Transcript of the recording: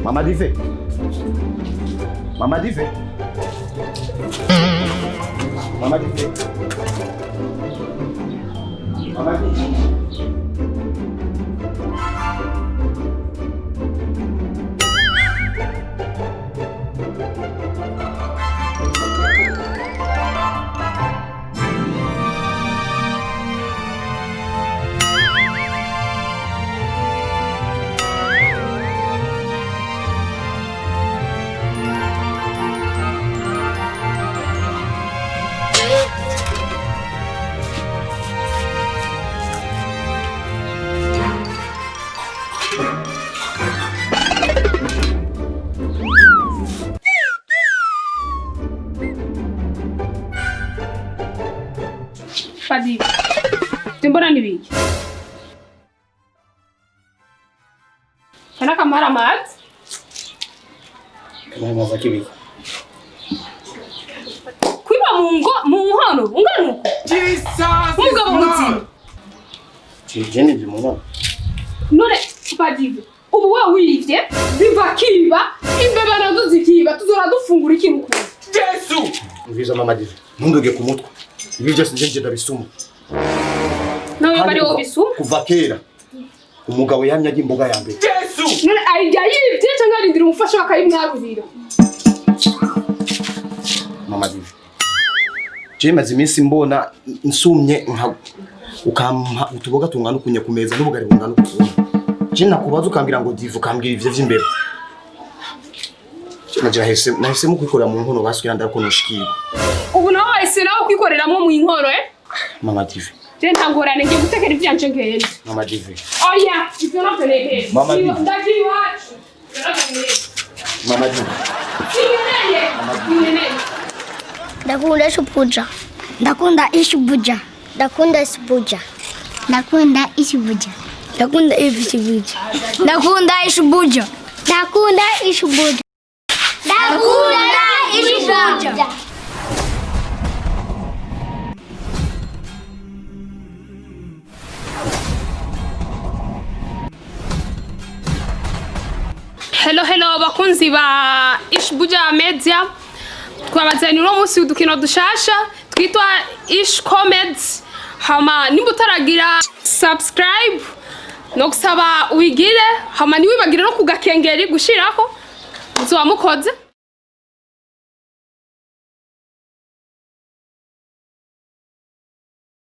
Mama Dive. Mama Dive. Mama Dive. Mama Dive. Padi. Timbona ni biki? Kana kamara mat? Kana maza kibiki. Kwiba mungono, unganuko. Jesus. Umugabo muti. Jeni bimuna. None Padi. Ubu wa wivye biva kiba imbeba nazo zikiba tuzora dufungura ikintu kuri. Yesu. Mviza Mama Dive. Ntundoge ku mutwe. Ibi byose nje ndabisuma. Nawe bari wo bisuma? Kuva kera. Umugabo yamye agiye imboga ya mbere. Yesu. None ayijya yivye cyangwa arindira umufasha wakayimwarurira. Mama Dive. Je maze iminsi mbona nsumye nka ukampa utuboga tungana ukunye kumeza n'ubugari bungana ukubona. Je nakubaza ukambira ngo Dive ukambira ivyo vy'imbere. Nahise mu kwikorera mu nkono basukira ndakonoshikirwa. Ubu nawe wahise nawe kwikoreramo mu inkoro Mama Dive. Je ntangorane ngiye gutekera ivyanje ngende. Mama Dive. Oya, ivyo navyo nege. Mama Dive. Ndagiye iwacu. Mama Dive. Ndakunda ishubuja. Ndakunda ishubuja. Ndakunda ishubuja. Ndakunda ishubuja. Ndakunda ishubuja. Ndakunda ishubuja. Ndakunda ishubuja. Ndakunda ishubuja. Hello bakunzi ba Ishbuja Media. Twabazanira uno munsi udukino dushasha twitwa Ish Comedy. Hama nimba utaragira subscribe no kusaba wigire, hama niwibagire no kugakengeri gushirako uzoba mukoze.